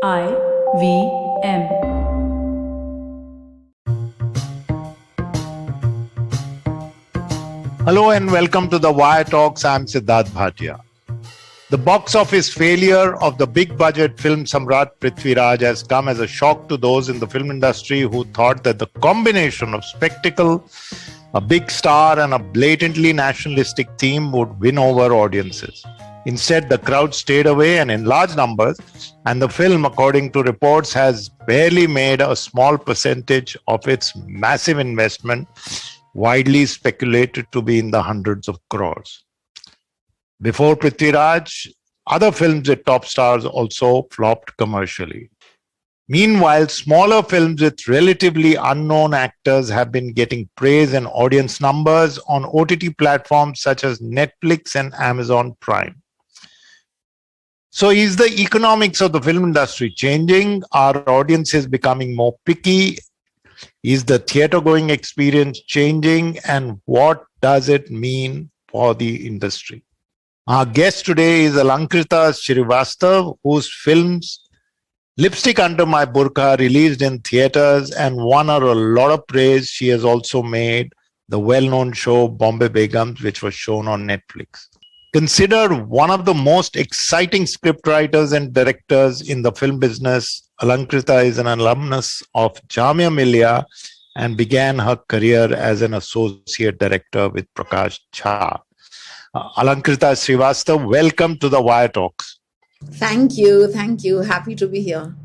IVM. Hello and welcome to the Wire Talks. I'm Siddharth Bhatia. The box office failure of the big budget film Samrat Prithviraj has come as a shock to those in the film industry who thought that the combination of spectacle, a big star, and a blatantly nationalistic theme would win over audiences. Instead, the crowd stayed away and in large numbers, and the film, according to reports, has barely made a small percentage of its massive investment, widely speculated to be in the hundreds of crores. Before Prithviraj, other films with top stars also flopped commercially. Meanwhile, smaller films with relatively unknown actors have been getting praise and audience numbers on OTT platforms such as Netflix and Amazon Prime. So is the economics of the film industry changing? Are audiences becoming more picky? Is the theatre-going experience changing? And what does it mean for the industry? Our guest today is Alankrita Srivastav, whose films Lipstick Under My Burkha released in theatres and won her a lot of praise. She has also made the well-known show Bombay Begums, which was shown on Netflix. Considered one of the most exciting scriptwriters and directors in the film business, Alankrita is an alumnus of Jamia Millia and began her career as an associate director with Prakash Jha. Alankrita Srivastav, welcome to the Wire Talks. Thank you. Happy to be here.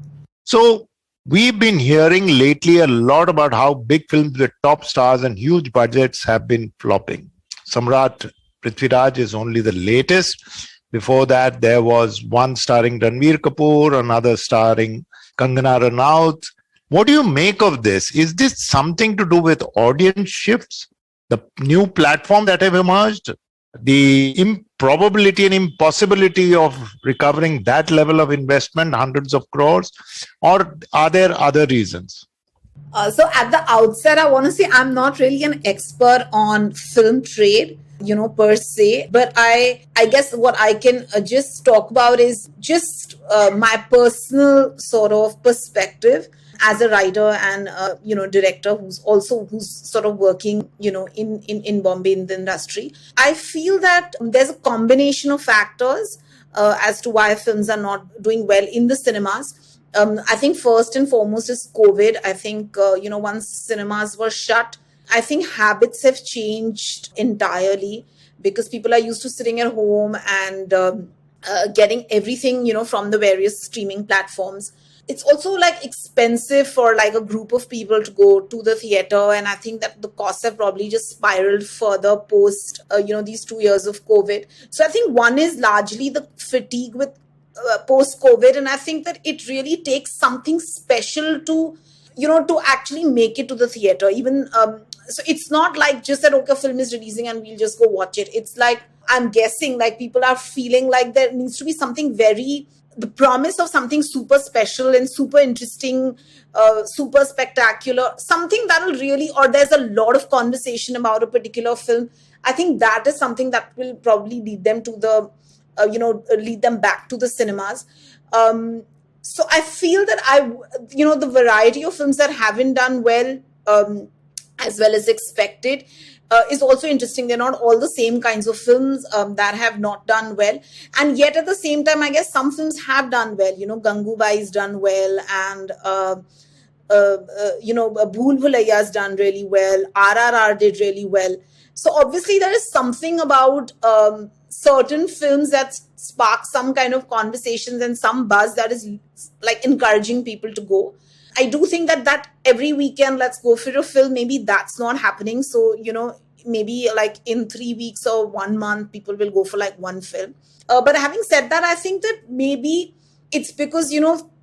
So, we've been hearing lately a lot about how big films with top stars and huge budgets have been flopping. Samrat Prithviraj is only the latest. Before that, there was one starring Ranveer Kapoor, another starring Kangana Ranaut. What do you make of this? Is this something to do with audience shifts, the new platform that have emerged, the improbability and impossibility of recovering that level of investment, hundreds of crores, or are there other reasons? So at the outset, I want to say I'm not really an expert on film trade, per se, but I guess what I can just talk about is just my personal sort of perspective as a writer and director who's sort of working in Bombay in the industry. I feel that there's a combination of factors as to why films are not doing well in the cinemas. I think first and foremost is COVID. I think once cinemas were shut, I think habits have changed entirely because people are used to sitting at home and getting everything from the various streaming platforms. It's also like expensive for like a group of people to go to the theater, and I think that the costs have probably just spiraled further post these 2 years of COVID. So I think one is largely the fatigue with post-COVID, and I think that it really takes something special to actually make it to the theater. Even so it's not like just that, okay, a film is releasing and we'll just go watch it. It's like, I'm guessing, like people are feeling like there needs to be something the promise of something super special and super interesting, super spectacular, something that'll really, or there's a lot of conversation about a particular film. I think that is something that will probably lead them to the lead them back to the cinemas. So I feel that the variety of films that haven't done well, as well as expected, is also interesting. They're not all the same kinds of films that have not done well. And yet at the same time, I guess some films have done well. Gangubai's done well, and Bhool Bhulaiya's done really well. RRR did really well. So obviously there is something about certain films that spark some kind of conversations and some buzz that is like encouraging people to go. I do think that every weekend, let's go for a film, maybe that's not happening. So, maybe like in 3 weeks or 1 month, people will go for like one film. But having said that, I think that maybe it's because,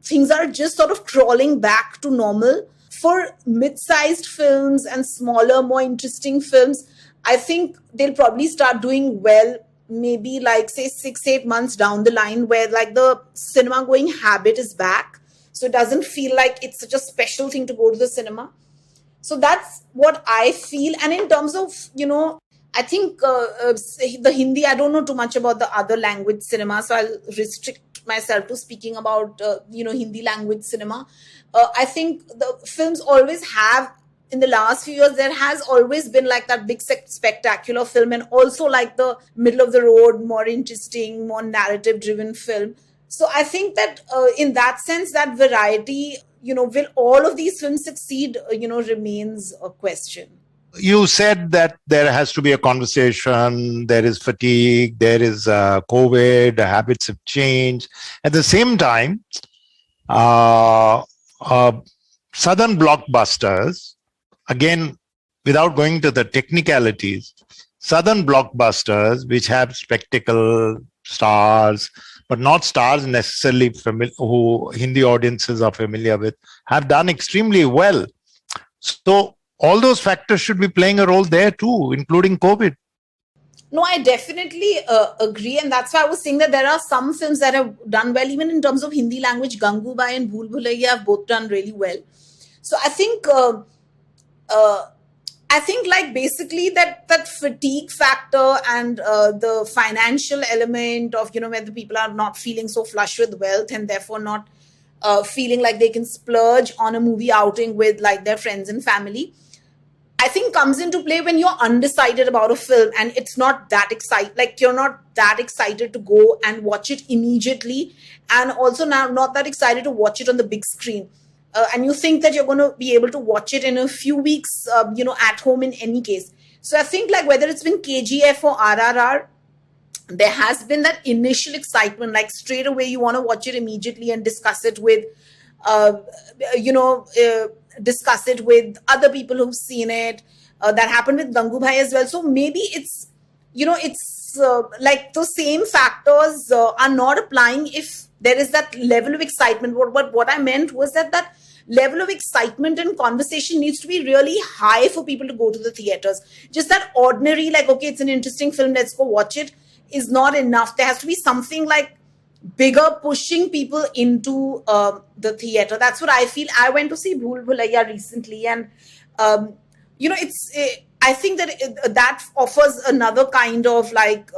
things are just sort of crawling back to normal. For mid-sized films and smaller, more interesting films, I think they'll probably start doing well, maybe like say 6-8 months down the line, where like the cinema going habit is back. So it doesn't feel like it's such a special thing to go to the cinema. So that's what I feel. And in terms of, I think the Hindi, I don't know too much about the other language cinema, so I'll restrict myself to speaking about, Hindi language cinema. I think the films always have, in the last few years, there has always been like that big spectacular film, and also like the middle of the road, more interesting, more narrative driven film. So I think that in that sense, that variety, will all of these films succeed, remains a question. You said that there has to be a conversation, there is fatigue, there is COVID, habits have changed. At the same time, uh, uh, Southern blockbusters, again, without going to the technicalities, Southern blockbusters, which have spectacle stars, but not stars necessarily who Hindi audiences are familiar with, have done extremely well. So all those factors should be playing a role there too, including COVID. No, I definitely agree. And that's why I was saying that there are some films that have done well, even in terms of Hindi language. Gangubai and Bhool Bhulaiya have both done really well. So I think like basically that fatigue factor and the financial element of, where the people are not feeling so flush with wealth and therefore not feeling like they can splurge on a movie outing with like their friends and family, I think comes into play when you're undecided about a film and it's not that exciting, like you're not that excited to go and watch it immediately, and also now not that excited to watch it on the big screen. And you think that you're going to be able to watch it in a few weeks, at home in any case. So I think like whether it's been KGF or RRR, there has been that initial excitement, like straight away you want to watch it immediately and discuss it with, discuss it with other people who've seen it. That happened with Gangubai as well. So maybe it's, like the same factors are not applying if there is that level of excitement. What I meant was that level of excitement and conversation needs to be really high for people to go to the theaters. Just that ordinary, like, okay, it's an interesting film, let's go watch it, is not enough. There has to be something like bigger pushing people into the theater. That's what I feel. I went to see Bhool Bhulaiya recently, and I think that that offers another kind of like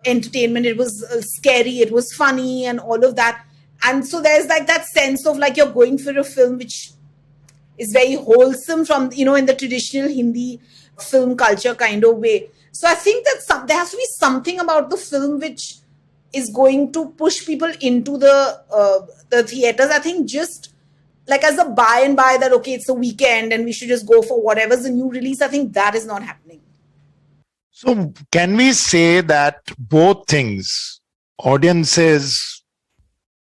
entertainment. It was scary, it was funny, and all of that. And so there's like that sense of like you're going for a film which is very wholesome from, in the traditional Hindi film culture kind of way. So I think that there has to be something about the film which is going to push people into the theaters. I think just like as a by and by that, okay, it's a weekend and we should just go for whatever's the new release, I think that is not happening. So can we say that both things, audiences,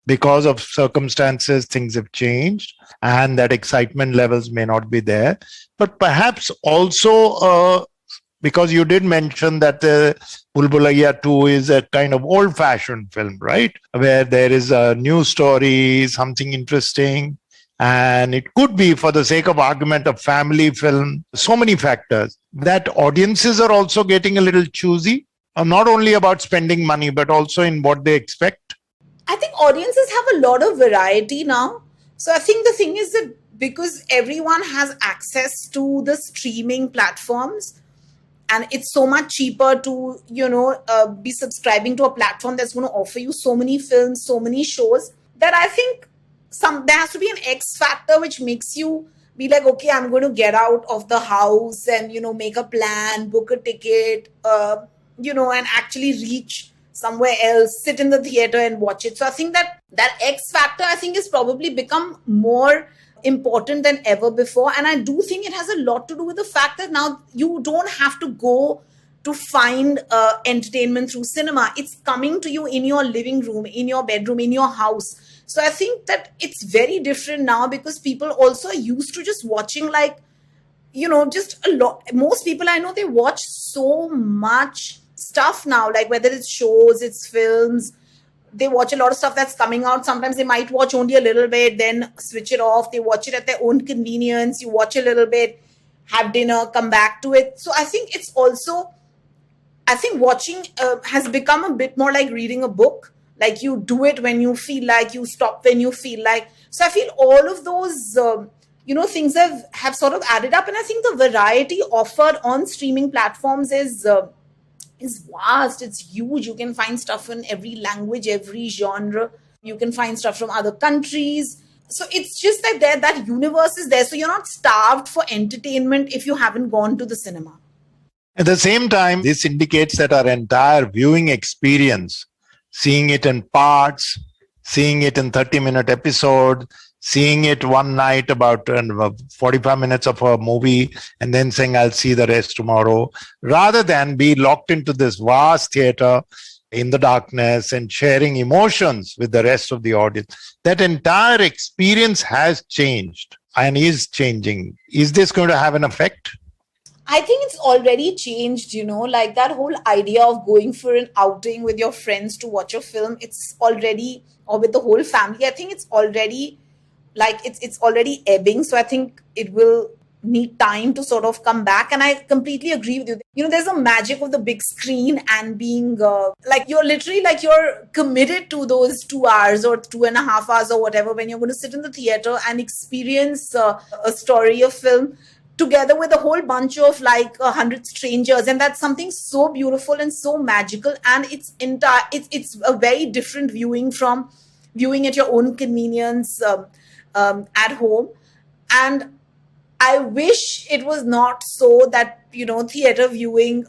because of circumstances, things have changed and that excitement levels may not be there, but perhaps also because you did mention that Bhool Bhulaiya 2 is a kind of old-fashioned film, right? Where there is a new story, something interesting, and it could be, for the sake of argument, a family film. So many factors that audiences are also getting a little choosy, not only about spending money, but also in what they expect. I think audiences have a lot of variety now. So I think the thing is that because everyone has access to the streaming platforms, and it's so much cheaper to, be subscribing to a platform that's going to offer you so many films, so many shows, that I think there has to be an X factor which makes you be like, okay, I'm going to get out of the house and, make a plan, book a ticket, and actually reach somewhere else, sit in the theater and watch it. So I think that X factor, I think, has probably become more important than ever before. And I do think it has a lot to do with the fact that now you don't have to go to find entertainment through cinema. It's coming to you in your living room, in your bedroom, in your house. So I think that it's very different now because people also are used to just watching just a lot. Most people I know, they watch so much stuff now, like whether it's shows, it's films, they watch a lot of stuff that's coming out. Sometimes they might watch only a little bit, then switch it off. They watch it at their own convenience. You watch a little bit, have dinner, come back to it. So I think it's also, watching has become a bit more like reading a book. Like you do it when you feel like, you stop when you feel like. So I feel all of those, things have sort of added up. And I think the variety offered on streaming platforms is vast. It's huge. You can find stuff in every language, every genre. You can find stuff from other countries. So it's just like that universe is there. So you're not starved for entertainment if you haven't gone to the cinema. At the same time, this indicates that our entire viewing experience, seeing it in parts, seeing it in 30-minute episodes, seeing it one night about 45 minutes of a movie and then saying, I'll see the rest tomorrow, rather than be locked into this vast theater in the darkness and sharing emotions with the rest of the audience. That entire experience has changed and is changing. Is this going to have an effect? I think it's already changed, like that whole idea of going for an outing with your friends to watch a film. It's already, or with the whole family, I think it's already it's already ebbing. So I think it will need time to sort of come back. And I completely agree with you. There's a magic of the big screen and being you're committed to those 2 hours or 2.5 hours or whatever when you're going to sit in the theater and experience a story, a film, together with a whole bunch of 100 strangers. And that's something so beautiful and so magical. And it's a very different viewing from viewing at your own convenience at home. And I wish it was not so that, theater viewing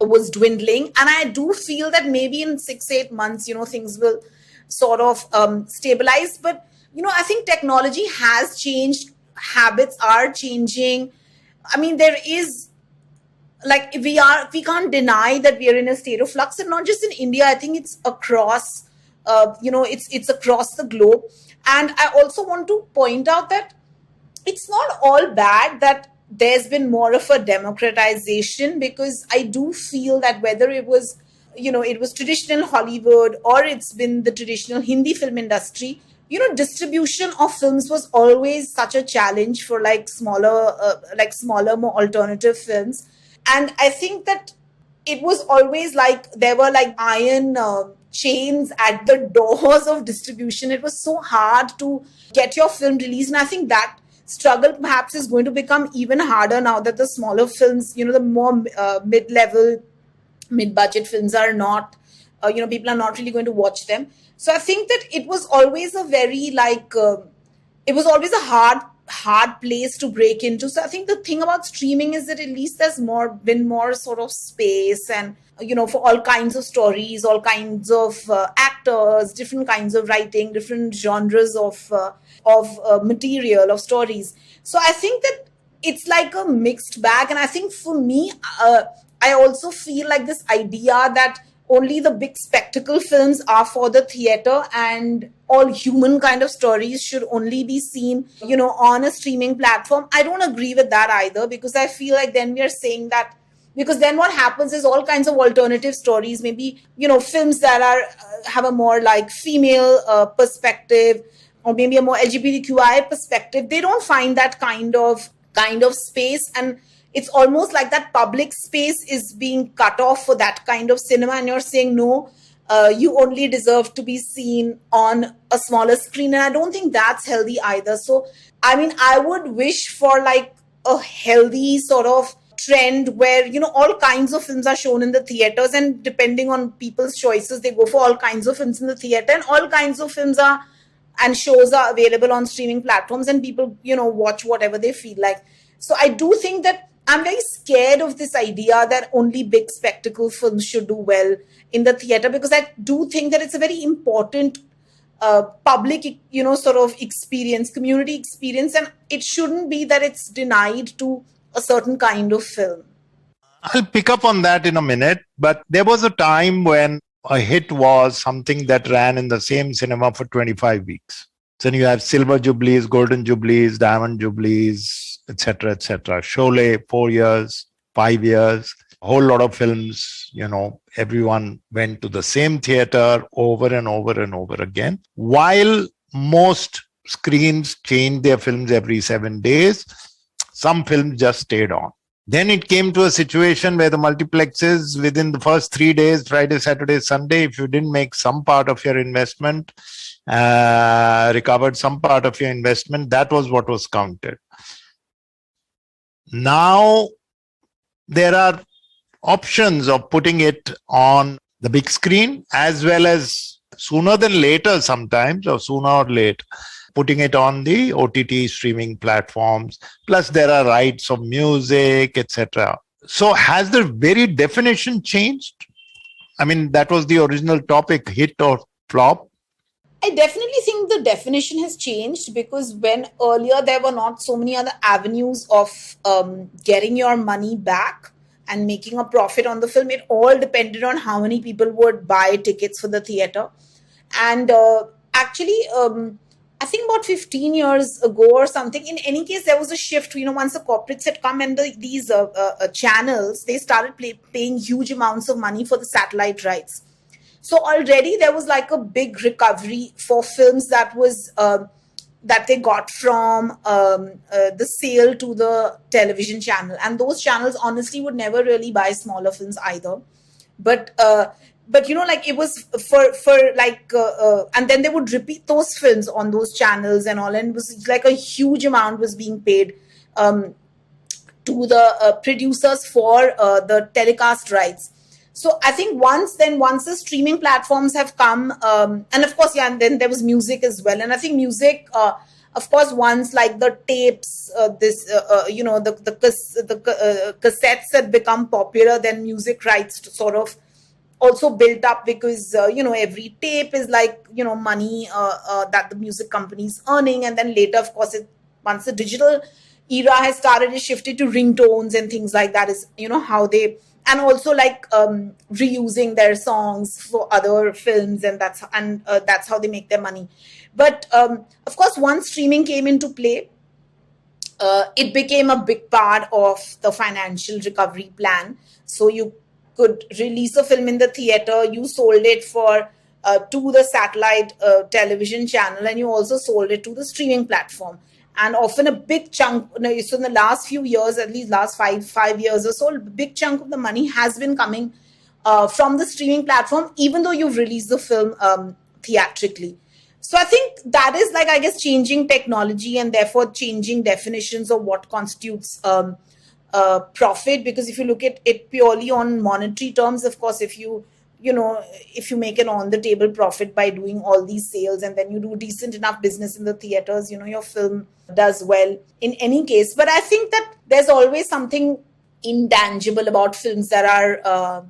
was dwindling. And I do feel that maybe in 6-8 months, things will sort of stabilize. But, I think technology has changed. Habits are changing. I mean, there is we can't deny that we are in a state of flux, and not just in India. I think it's across, it's across the globe. And I also want to point out that it's not all bad that there's been more of a democratization, because I do feel that whether it was, it was traditional Hollywood or it's been the traditional Hindi film industry, distribution of films was always such a challenge for smaller, more alternative films. And I think that it was always there were iron chains at the doors of distribution. It was so hard to get your film released. And I think that struggle perhaps is going to become even harder now that the smaller films, the more mid-level, mid-budget films are not, people are not really going to watch them. So I think that it was always a very it was always a hard place to break into. So I think the thing about streaming is that at least there's been more sort of space, and for all kinds of stories, all kinds of actors, different kinds of writing, different genres of material, of stories. So I think that it's like a mixed bag. And I think for me, I also feel like this idea that only the big spectacle films are for the theater and all human kind of stories should only be seen, on a streaming platform. I don't agree with that either, because I feel like then we are saying that, because then what happens is all kinds of alternative stories, maybe, films that have a more female perspective, or maybe a more LGBTQI perspective, they don't find that kind of space. And it's almost like that public space is being cut off for that kind of cinema. And you're saying, no, you only deserve to be seen on a smaller screen. And I don't think that's healthy either. So, I mean, I would wish for a healthy sort of trend where, all kinds of films are shown in the theaters, and depending on people's choices, they go for all kinds of films in the theater, and all kinds of films and shows are available on streaming platforms, and people, watch whatever they feel like. So I do think that I'm very scared of this idea that only big spectacle films should do well in the theater, because I do think that it's a very important public, sort of experience, community experience, and it shouldn't be that it's denied to a certain kind of film. I'll pick up on that in a minute, but there was a time when a hit was something that ran in the same cinema for 25 weeks. So you have Silver Jubilees, Golden Jubilees, Diamond Jubilees, etc., etc. Sholay, 4 years, 5 years, a whole lot of films, everyone went to the same theater over and over and over again. While most screens changed their films every 7 days, some films just stayed on. Then it came to a situation where the multiplexes, within the first 3 days, Friday, Saturday, Sunday, if you didn't make some part of your investment, recovered some part of your investment, that was what was counted. Now, there are options of putting it on the big screen as well as sooner than later sometimes, or sooner or late, putting it on the OTT streaming platforms. Plus, there are rights of music, etc. So, has the very definition changed? I mean, that was the original topic, hit or flop. I definitely think the definition has changed, because when earlier there were not so many other avenues of getting your money back and making a profit on the film, it all depended on how many people would buy tickets for the theater. And actually, I think about 15 years ago or something, in any case, there was a shift. Once the corporates had come and these channels, they started paying huge amounts of money for the satellite rights. So already there was like a big recovery for films that was that they got from the sale to the television channel, and those channels honestly would never really buy smaller films either. But like it was for like and then they would repeat those films on those channels and all, and it was like a huge amount was being paid to the producers for the telecast rights. So I think once the streaming platforms have come, and of course, yeah, and then there was music as well. And I think music, of course, once like the tapes, the cassettes had become popular, then music rights sort of also built up, because every tape is like money that the music company is earning. And then later, of course, once the digital era has started, it shifted to ringtones and things like that, is how they, and also like reusing their songs for other films, and that's how they make their money. But of course, once streaming came into play, it became a big part of the financial recovery plan. So you could release a film in the theater, you sold it for to the satellite television channel, and you also sold it to the streaming platform. And often a big chunk, so in the last few years, at least last five years or so, a big chunk of the money has been coming from the streaming platform, even though you've released the film theatrically. So I think that is like, I guess, changing technology, and therefore changing definitions of what constitutes profit. Because if you look at it purely on monetary terms, of course, if you make an on the table profit by doing all these sales, and then you do decent enough business in the theaters, your film does well in any case. But I think that there's always something intangible about films that are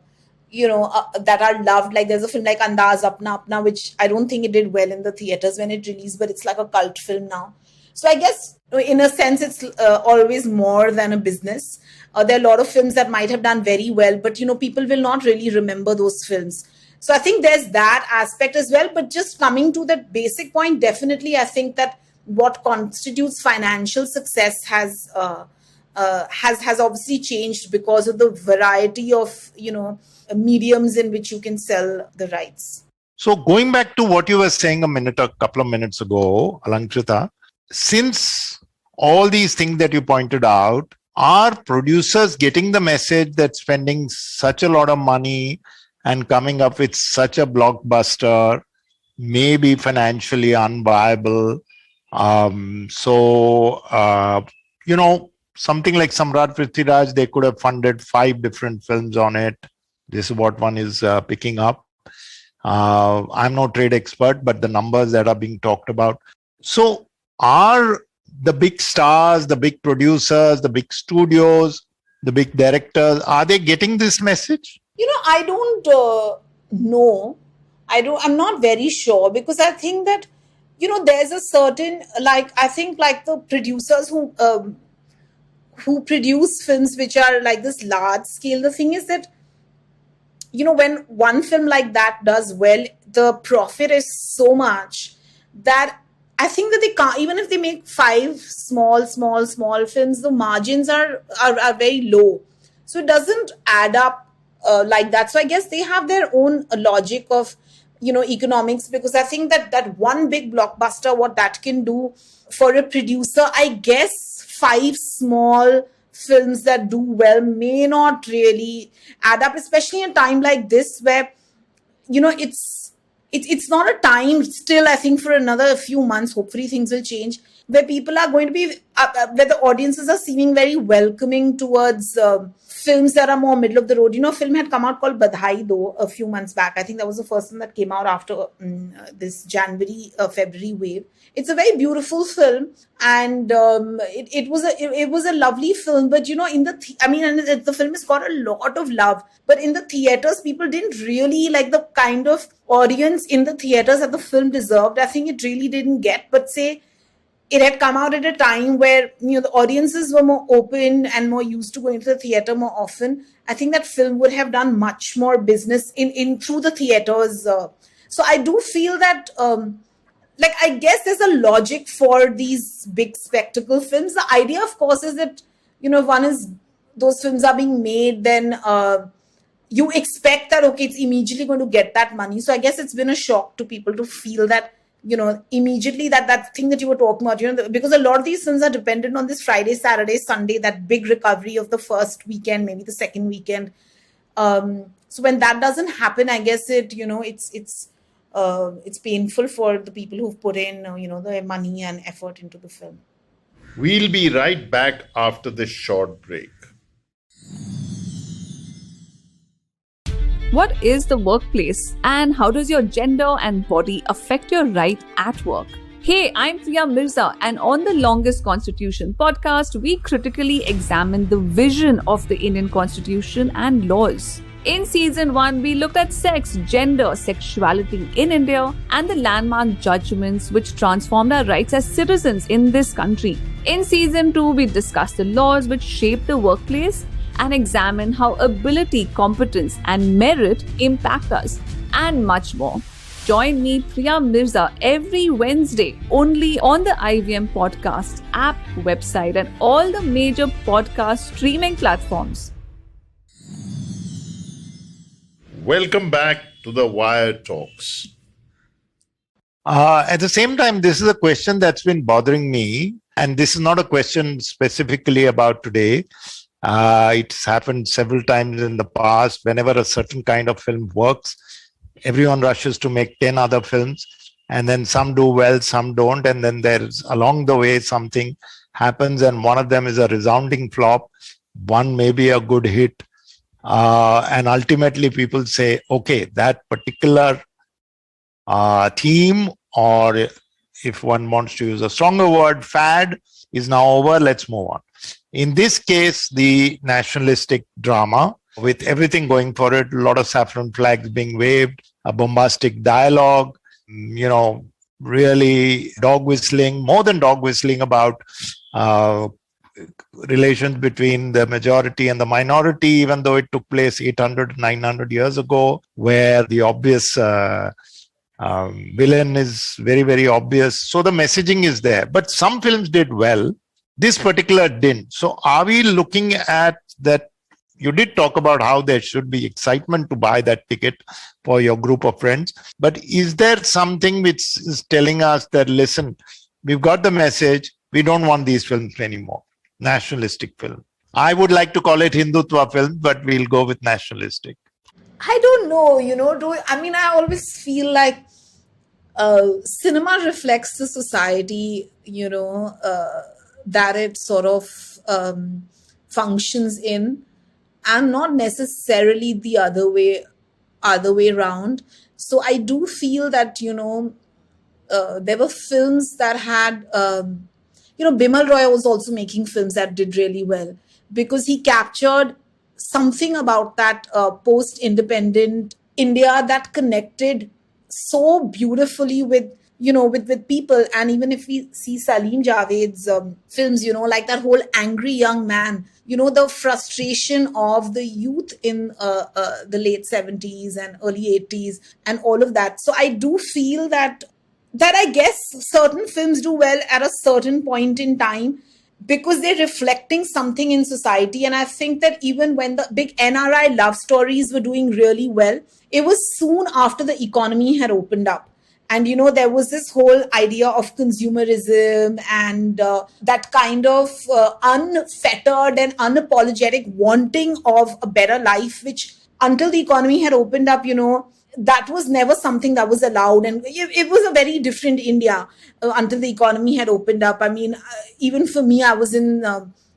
that are loved. Like there's a film like Andaz Apna Apna, which I don't think it did well in the theaters when it released, but it's like a cult film now. So I guess in a sense, it's always more than a business. There are a lot of films that might have done very well, but people will not really remember those films. So I think there's that aspect as well. But just coming to that basic point, definitely I think that what constitutes financial success has obviously changed because of the variety of mediums in which you can sell the rights. So going back to what you were saying a couple of minutes ago, Alankrita, since all these things that you pointed out, are producers getting the message that spending such a lot of money and coming up with such a blockbuster may be financially unviable? Something like Samrat Prithviraj, they could have funded 5 different films on it. This is what one is picking up. I'm no trade expert, but the numbers that are being talked about. So are the big stars, the big producers, the big studios, the big directors, are they getting this message? I don't know. I'm not very sure, because I think that, there's a certain, I think the producers who produce films which are like this large scale, the thing is that, when one film like that does well, the profit is so much that I think that they can't, even if they make 5 small films, the margins are very low. So it doesn't add up like that. So I guess they have their own logic of, economics, because I think that one big blockbuster, what that can do for a producer, I guess 5 small films that do well may not really add up, especially in a time like this where, it's not a time still, I think, for another few months, hopefully things will change, where people are going to be where the audiences are seeming very welcoming towards films that are more middle of the road. A film had come out called Badhai though a few months back. I think that was the first one that came out after this January February wave. It's a very beautiful film, and it was a lovely film. But in the film has got a lot of love. But in the theaters, people didn't really like the kind of audience in the theaters that the film deserved. I think it really didn't get. But say it had come out at a time where the audiences were more open and more used to going to the theater more often. I think that film would have done much more business in through the theaters. So I do feel that. I guess there's a logic for these big spectacle films. The idea, of course, is that, if one is, those films are being made, then you expect that, okay, it's immediately going to get that money. So I guess it's been a shock to people to feel that, immediately that thing that you were talking about, because a lot of these films are dependent on this Friday, Saturday, Sunday, that big recovery of the first weekend, maybe the second weekend. So when that doesn't happen, I guess it's painful for the people who've put in, their money and effort into the film. We'll be right back after this short break. What is the workplace and how does your gender and body affect your right at work? Hey, I'm Priya Mirza, and on the Longest Constitution podcast, we critically examine the vision of the Indian Constitution and laws. In season 1, we looked at sex, gender, sexuality in India, and the landmark judgments which transformed our rights as citizens in this country. In season 2, we discussed the laws which shape the workplace and examine how ability, competence, and merit impact us, and much more. Join me, Priya Mirza, every Wednesday only on the IVM Podcast app, website, and all the major podcast streaming platforms. Welcome back to the Wire Talks. At the same time, this is a question that's been bothering me, and this is not a question specifically about today. It's happened several times in the past. Whenever a certain kind of film works, everyone rushes to make 10 other films, and then some do well, some don't, and then there's along the way something happens, and one of them is a resounding flop, one may be a good hit. And ultimately people say, okay, that particular theme, or if one wants to use a stronger word, fad, is now over, let's move on. In this case, the nationalistic drama, with everything going for it, a lot of saffron flags being waved, a bombastic dialogue, really dog whistling, more than dog whistling, about relations between the majority and the minority, even though it took place 800, 900 years ago, where the obvious villain is very, very obvious. So the messaging is there. But some films did well. This particular didn't. So are we looking at that? You did talk about how there should be excitement to buy that ticket for your group of friends. But is there something which is telling us that, listen, we've got the message, we don't want these films anymore? Nationalistic film. I would like to call it Hindutva film, but we'll go with nationalistic. I don't know, I always feel like cinema reflects the society, that it sort of functions in, and not necessarily the other way around. So I do feel that, there were films that had, Bimal Roy was also making films that did really well, because he captured something about that post-independent India that connected so beautifully with people. And even if we see Salim Javed's films, like that whole angry young man, the frustration of the youth in the late 70s and early 80s and all of that. So I do feel that I guess certain films do well at a certain point in time because they're reflecting something in society. And I think that even when the big NRI love stories were doing really well, it was soon after the economy had opened up. And, there was this whole idea of consumerism and that kind of unfettered and unapologetic wanting of a better life, which until the economy had opened up, that was never something that was allowed. And it was a very different India until the economy had opened up. I mean, even for me, I was in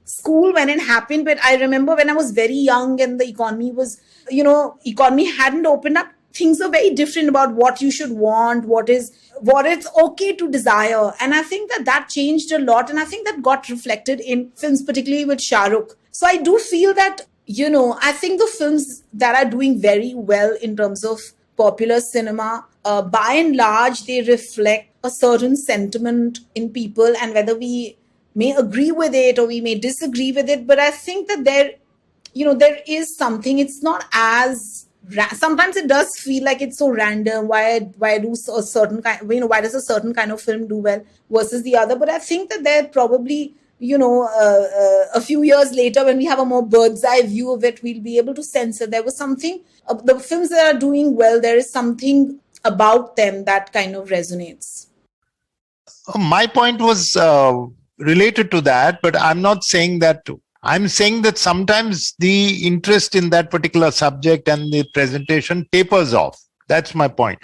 school when it happened, but I remember when I was very young and the economy was, economy hadn't opened up, things are very different about what you should want, what it's okay to desire. And I think that changed a lot. And I think that got reflected in films, particularly with Shah Rukh. So I do feel that, I think the films that are doing very well in terms of popular cinema, by and large, they reflect a certain sentiment in people, and whether we may agree with it or we may disagree with it. But I think that there is something. It's not as sometimes it does feel like it's so random. Why do a certain kind? Why does a certain kind of film do well versus the other? But I think that there probably, a few years later, when we have a more bird's eye view of it, we'll be able to sense that there was something. The films that are doing well, there is something about them that kind of resonates. My point was related to that, but I'm not saying that. I'm saying that sometimes the interest in that particular subject and the presentation tapers off. That's my point.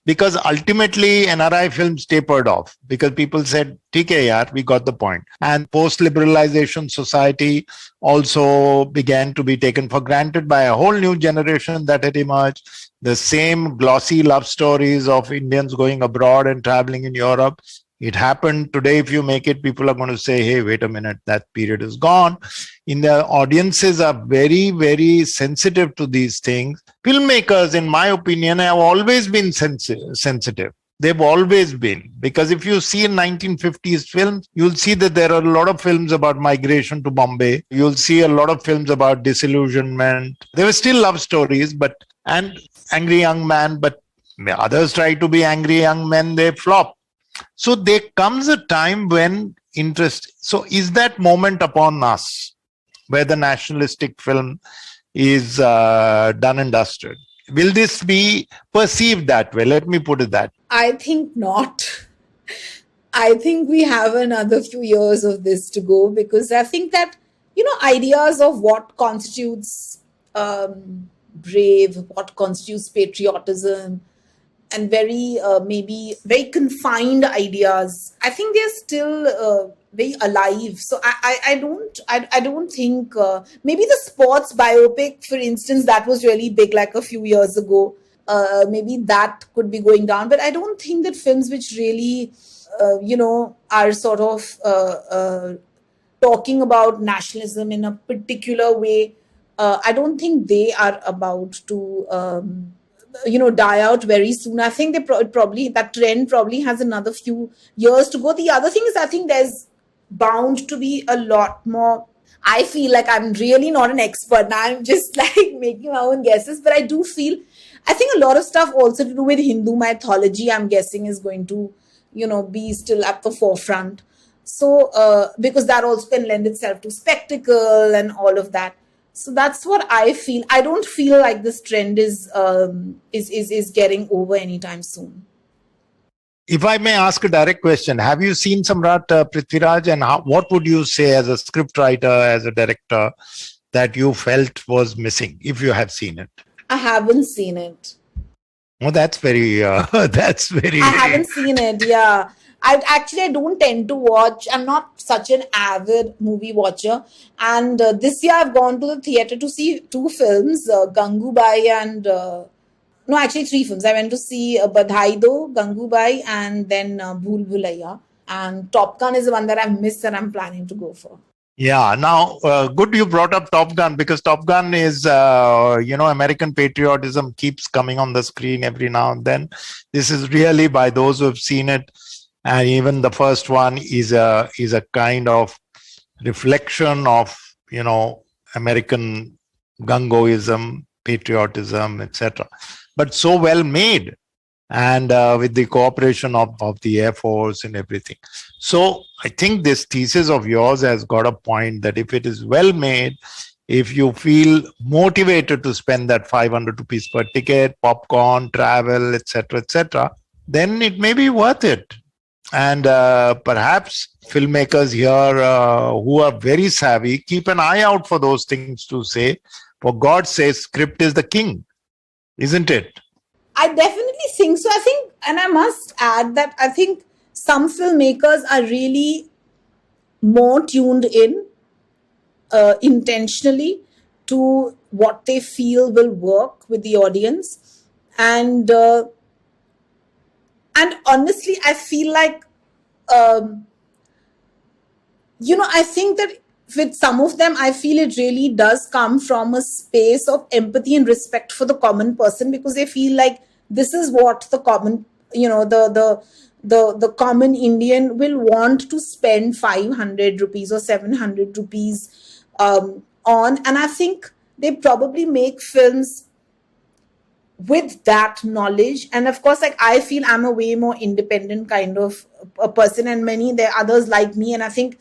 Because ultimately NRI films tapered off because people said, "ठीक है यार, we got the point." And post-liberalization society also began to be taken for granted by a whole new generation that had emerged. The same glossy love stories of Indians going abroad and traveling in Europe. It happened. Today, if you make it, people are going to say, "Hey, wait a minute, that period is gone." The audiences are very, very sensitive to these things. Filmmakers, in my opinion, have always been sensitive. They've always been. Because if you see in 1950s films, you'll see that there are a lot of films about migration to Bombay. You'll see a lot of films about disillusionment. There were still love stories, and angry young man, but others try to be angry young men, they flop. So there comes a time when interest. So is that moment upon us where the nationalistic film is done and dusted? Will this be perceived that way? Let me put it that. I think not. I think we have another few years of this to go, because I think that, ideas of what constitutes brave, what constitutes patriotism, and maybe very confined ideas, I think they're still very alive. So I don't think maybe the sports biopic, for instance, that was really big like a few years ago. Maybe that could be going down, but I don't think that films which really are sort of talking about nationalism in a particular way, I don't think they are about to die out very soon. I think that trend probably has another few years to go. The other thing is, I think there's bound to be a lot more. I feel like I'm really not an expert now. I'm just like making my own guesses, but I think a lot of stuff also to do with Hindu mythology, I'm guessing, is going to, be still at the forefront. So, because that also can lend itself to spectacle and all of that. So that's what I feel. I don't feel like this trend is getting over anytime soon. If I may ask a direct question, have you seen Samrat Prithviraj, and what would you say as a scriptwriter, as a director, that you felt was missing, if you have seen it? I haven't seen it. Oh, that's very. I haven't seen it. Yeah. I don't tend to watch. I'm not such an avid movie watcher. And this year I've gone to the theater to see two films, Gangubai and... three films. I went to see Badhai Do, Gangubai, and then Bhool Bhulaiya. And Top Gun is the one that I've missed and I'm planning to go for. Yeah. Now, good you brought up Top Gun, because Top Gun is, American patriotism keeps coming on the screen every now and then. This is really, by those who have seen it, and even the first one is a kind of reflection of, American gungoism, patriotism, etc. But so well made, and with the cooperation of the Air Force and everything. So I think this thesis of yours has got a point, that if it is well made, if you feel motivated to spend that 500 rupees per ticket, popcorn, travel, etc., then it may be worth it. And perhaps filmmakers here who are very savvy, keep an eye out for those things to say. For God's sake, script is the king, isn't it? I definitely think so. I think, and I must add that I think some filmmakers are really more tuned in intentionally to what they feel will work with the audience, and honestly, I feel like um, I think that with some of them, I feel it really does come from a space of empathy and respect for the common person, because they feel like this is what the common, the common Indian will want to spend 500 rupees or 700 rupees on. And I think they probably make films with that knowledge. And of course, like, I feel I'm a way more independent kind of a person, and many there are others like me, and I think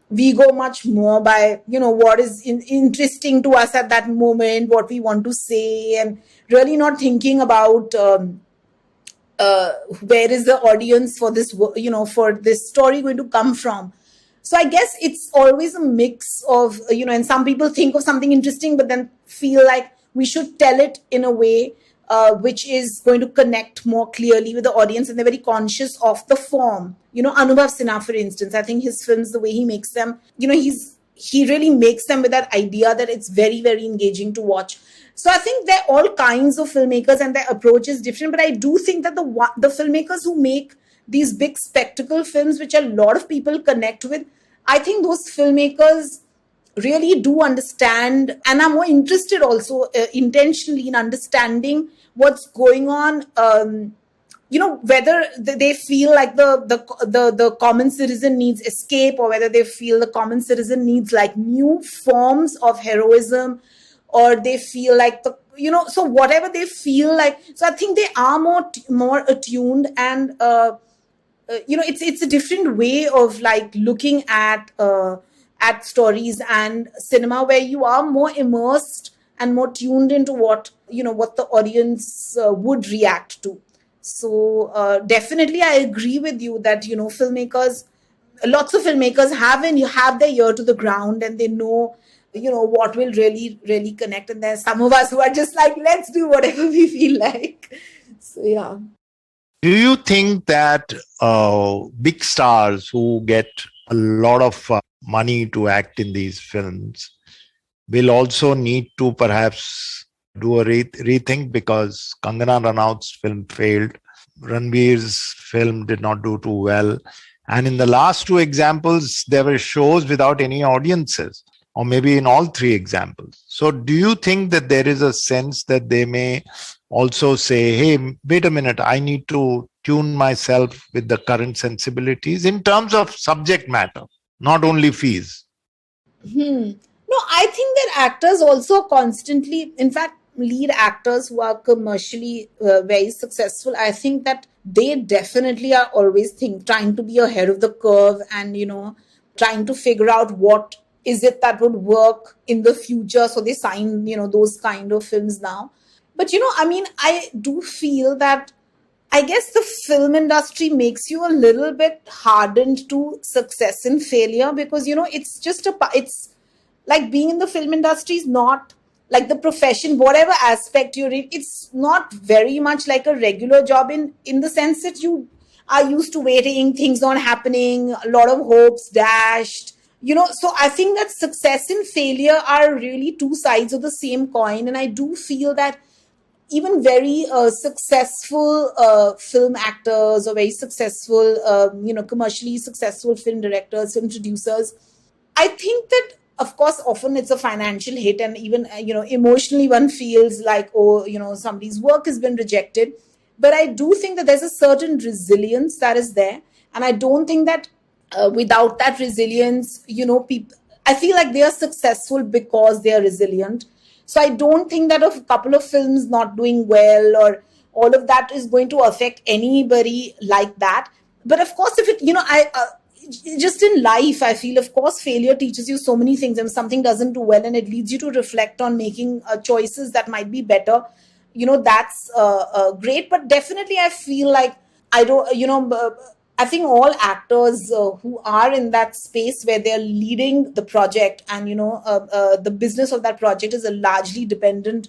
we go much more by what is interesting to us at that moment, what we want to say, and really not thinking about where is the audience for this for this story going to come from. So I guess it's always a mix of and some people think of something interesting but then feel like we should tell it in a way which is going to connect more clearly with the audience, and they're very conscious of the form. Anubhav Sinha, for instance, I think his films, the way he makes them, he really makes them with that idea that it's very, very engaging to watch. So I think there are all kinds of filmmakers and their approach is different. But I do think that the filmmakers who make these big spectacle films, which a lot of people connect with, I think those filmmakers really do understand and are more interested also intentionally in understanding what's going on. Whether they feel like the common citizen needs escape, or whether they feel the common citizen needs like new forms of heroism, or they feel like so whatever they feel like. So I think they are more attuned, and it's a different way of like looking at stories and cinema, where you are more immersed and more tuned into what the audience would react to. So definitely I agree with you that filmmakers, lots of filmmakers have their ear to the ground, and they know what will really, really connect. And there's some of us who are just like, let's do whatever we feel like. So yeah. Do you think that big stars who get a lot of money to act in these films will also need to perhaps do a rethink, because Kangana Ranaut's film failed, Ranveer's film did not do too well, and in the last two examples there were shows without any audiences, or maybe in all three examples. So do you think that there is a sense that they may also say, hey, wait a minute, I need to tune myself with the current sensibilities in terms of subject matter, not only fees? No, I think that actors also constantly, in fact, lead actors who are commercially very successful, I think that they definitely are always trying to be ahead of the curve, and trying to figure out what is it that would work in the future. So they sign those kind of films now. But I mean, I do feel that I guess the film industry makes you a little bit hardened to success and failure, because it's just it's like being in the film industry is not like the profession, whatever aspect you're in. It's not very much like a regular job in the sense that you are used to waiting, things not happening, a lot of hopes dashed. So I think that success and failure are really two sides of the same coin, and I do feel that even very successful film actors, or very successful, commercially successful film directors, film producers, I think that, of course, often it's a financial hit, and even, emotionally one feels like, oh, somebody's work has been rejected. But I do think that there's a certain resilience that is there. And I don't think that without that resilience, people, I feel like they are successful because they are resilient. So I don't think that a couple of films not doing well or all of that is going to affect anybody like that. But of course, if it, just in life, I feel, of course, failure teaches you so many things. And something doesn't do well, and it leads you to reflect on making choices that might be better. That's great. But definitely, I feel like I don't, I think all actors who are in that space where they're leading the project, and the business of that project is largely dependent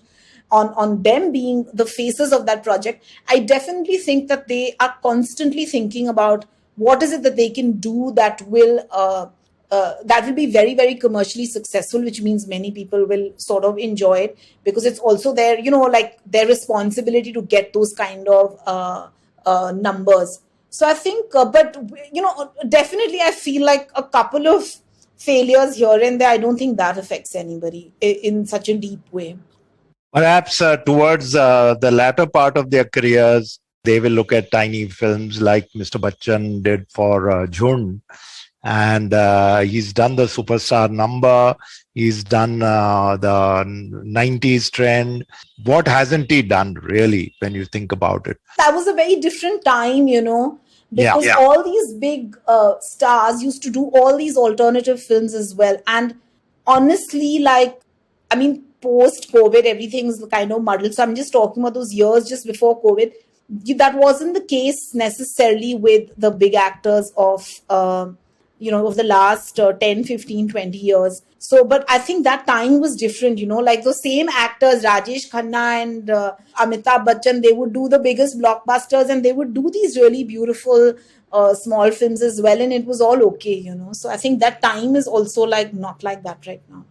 on them being the faces of that project, I definitely think that they are constantly thinking about what is it that they can do that will be very, very commercially successful, which means many people will sort of enjoy it, because it's also their, like their responsibility to get those kind of numbers. So I think, but definitely I feel like a couple of failures here and there, I don't think that affects anybody in such a deep way. Perhaps towards the latter part of their careers, they will look at tiny films like Mr. Bachchan did for Jhund. And he's done the superstar number. He's done the 90s trend. What hasn't he done, really, when you think about it? That was a very different time, because all these big stars used to do all these alternative films as well. And honestly, post-COVID, everything's kind of muddled. So I'm just talking about those years just before COVID. That wasn't the case necessarily with the big actors of the last 10, 15, 20 years. So, but I think that time was different, like those same actors, Rajesh Khanna and Amitabh Bachchan, they would do the biggest blockbusters and they would do these really beautiful small films as well. And it was all okay, So I think that time is also like not like that right now.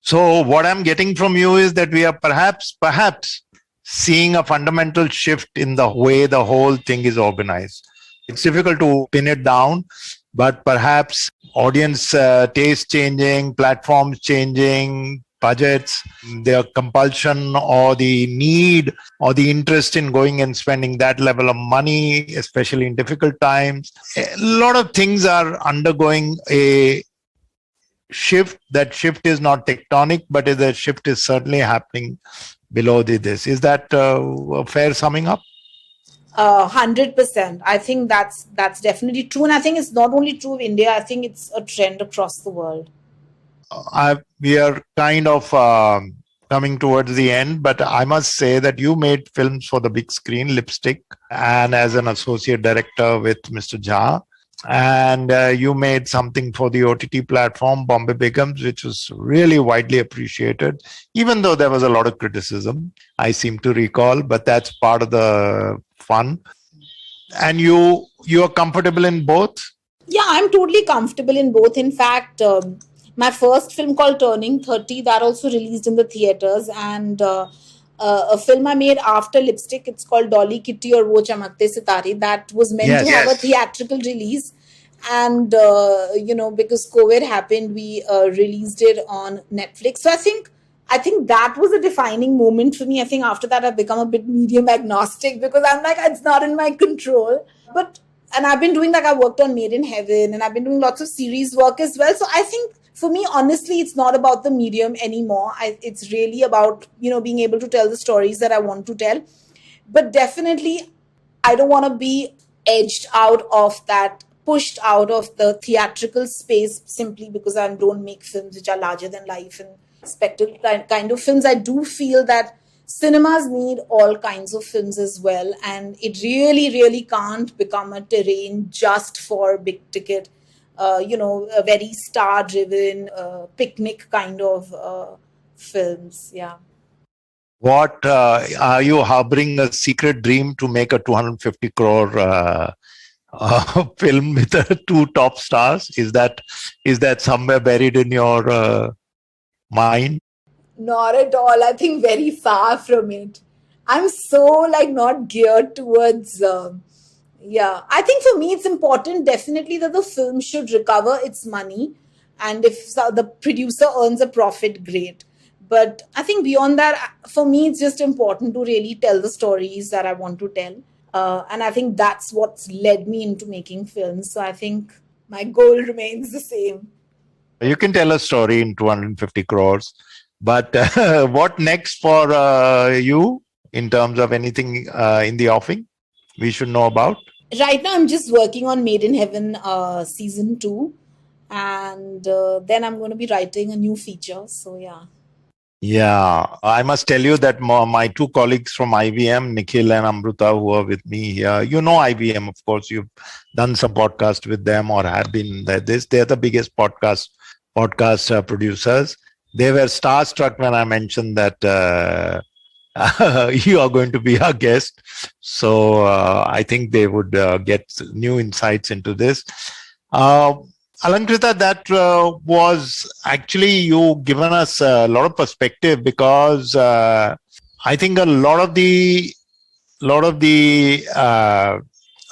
So what I'm getting from you is that we are perhaps seeing a fundamental shift in the way the whole thing is organized. It's difficult to pin it down, but perhaps audience taste changing, platforms changing, budgets, their compulsion or the need or the interest in going and spending that level of money, especially in difficult times. A lot of things are undergoing a shift. That shift is not tectonic, but the shift is certainly happening below this. Is that a fair summing up? 100%. I think that's definitely true. And I think it's not only true of India, I think it's a trend across the world. We are kind of coming towards the end, but I must say that you made films for the big screen, Lipstick, and as an associate director with Mr. Jha. And you made something for the OTT platform, Bombay Begums, which was really widely appreciated, even though there was a lot of criticism, I seem to recall, but that's part of the fun. And you are comfortable in both? Yeah, I'm totally comfortable in both. In fact, my first film called Turning 30, that also released in the theaters, and a film I made after Lipstick, it's called Dolly, Kitty or Wo Chamakte Sitare, that was meant to have a theatrical release. And, because COVID happened, we released it on Netflix. So I think that was a defining moment for me. I think after that, I've become a bit medium agnostic because I'm like, it's not in my control. And I've been doing, I worked on Made in Heaven and I've been doing lots of series work as well. So I think for me, honestly, it's not about the medium anymore. It's really about, being able to tell the stories that I want to tell. But definitely, I don't want to be edged out of that, pushed out of the theatrical space simply because I don't make films which are larger than life and spectacle kind of films. I do feel that cinemas need all kinds of films as well. And it really, really can't become a terrain just for big ticket, a very star-driven, picnic kind of films. Yeah. What are you harboring a secret dream to make a 250 crore film with two top stars? Is that somewhere buried in your mind? Not at all. I think very far from it. I'm so not geared towards. I think for me it's important definitely that the film should recover its money, and if the producer earns a profit, great. But I think beyond that, for me, it's just important to really tell the stories that I want to tell. And I think that's what's led me into making films. So I think my goal remains the same. You can tell a story in 250 crores, but what next for you in terms of anything in the offing we should know about? Right now, I'm just working on Made in Heaven season 2. And then I'm going to be writing a new feature. So, yeah. Yeah, I must tell you that my two colleagues from IVM, Nikhil and Amruta, who are with me here, IVM, of course, you've done some podcast with them or have been there. They're the biggest podcast producers. They were starstruck when I mentioned that you are going to be our guest. So I think they would get new insights into this. Alankrita, that was actually you given us a lot of perspective, because I think a lot of the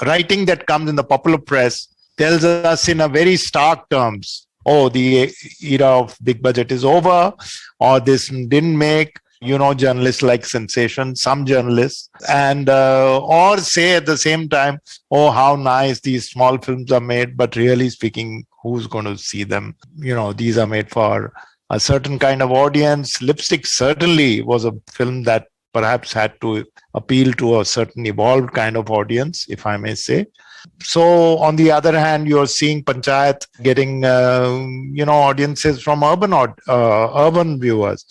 writing that comes in the popular press tells us in a very stark terms, oh, the era of big budget is over, or this didn't make, journalists like sensation, some journalists, and or say at the same time, oh, how nice these small films are made, but really speaking, who's going to see them? These are made for a certain kind of audience. Lipstick certainly was a film that perhaps had to appeal to a certain evolved kind of audience, if I may say. So on the other hand, you're seeing Panchayat getting, audiences from urban viewers.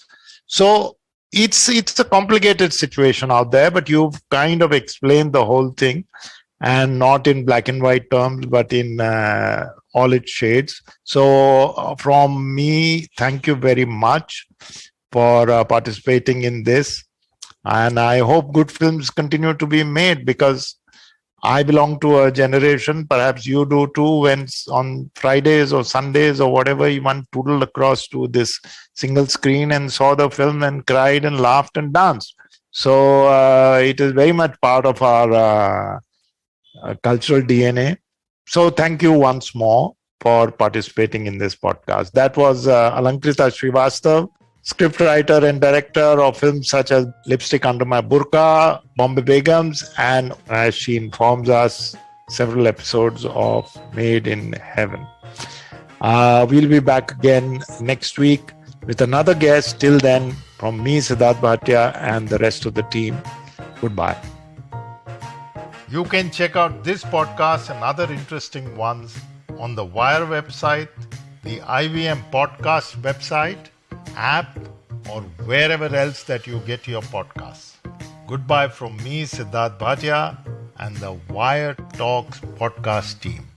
So it's a complicated situation out there, but you've kind of explained the whole thing, and not in black and white terms, but in all its shades. So from me, thank you very much for participating in this. And I hope good films continue to be made, because I belong to a generation, perhaps you do too, when on Fridays or Sundays or whatever, you one toodled across to this single screen and saw the film and cried and laughed and danced. So it is very much part of our cultural DNA. So thank you once more for participating in this podcast. That was Alankrita Srivastav, scriptwriter and director of films such as Lipstick Under My Burkha, Bombay Begums, and as she informs us, several episodes of Made in Heaven. We'll be back again next week with another guest. Till then, from me, Siddharth Bhatia, and the rest of the team, goodbye. You can check out this podcast and other interesting ones on the Wire website, the IVM Podcast website, app, or wherever else that you get your podcasts. Goodbye from me, Siddharth Bhatia, and the Wire Talks podcast team.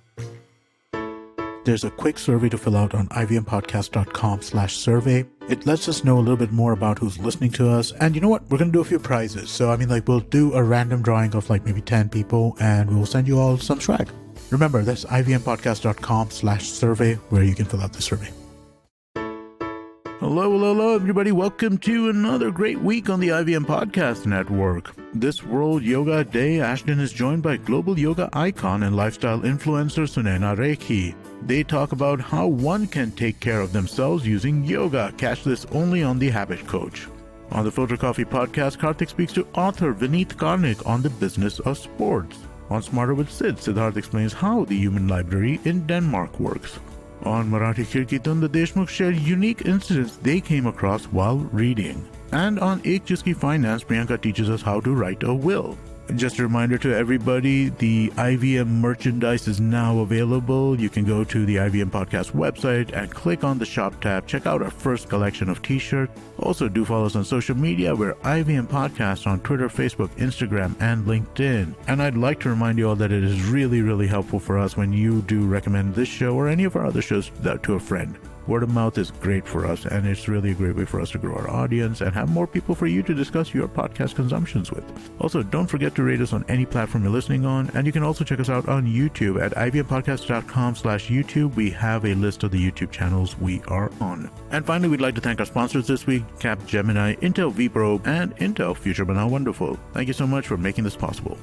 There's a quick survey to fill out on ivmpodcast.com/survey. It lets us know a little bit more about who's listening to us. And you know what? We're going to do a few prizes. So, we'll do a random drawing of maybe 10 people, and we'll send you all some swag. Remember, that's ivmpodcast.com/survey where you can fill out the survey. Hello, everybody. Welcome to another great week on the IVM Podcast Network. This World Yoga Day, Ashton is joined by global yoga icon and lifestyle influencer Sunaina Rekhi. They talk about how one can take care of themselves using yoga. Catch this only on The Habit Coach. On the Filter Coffee Podcast, Karthik speaks to author Vineet Karnik on the business of sports. On Smarter with Sid, Siddharth explains how the Human Library in Denmark works. On Marathi Kirkitan, the Deshmukhs share unique incidents they came across while reading. And on Ek Jiski Finance, Priyanka teaches us how to write a will. Just a reminder to everybody, the IVM merchandise is now available. You can go to the IVM Podcast website and click on the shop tab. Check out our first collection of t-shirts. Also, do follow us on social media. We're IVM Podcast on Twitter, Facebook, Instagram, and LinkedIn. And I'd like to remind you all that it is really, really helpful for us when you do recommend this show or any of our other shows to a friend. Word of mouth is great for us, and it's really a great way for us to grow our audience and have more people for you to discuss your podcast consumptions with. Also, don't forget to rate us on any platform you're listening on, and you can also check us out on YouTube at ivmpodcast.com/YouTube. We have a list of the YouTube channels we are on. And finally, we'd like to thank our sponsors this week, Capgemini, Intel vPro, and Intel Future Banal Wonderful. Thank you so much for making this possible.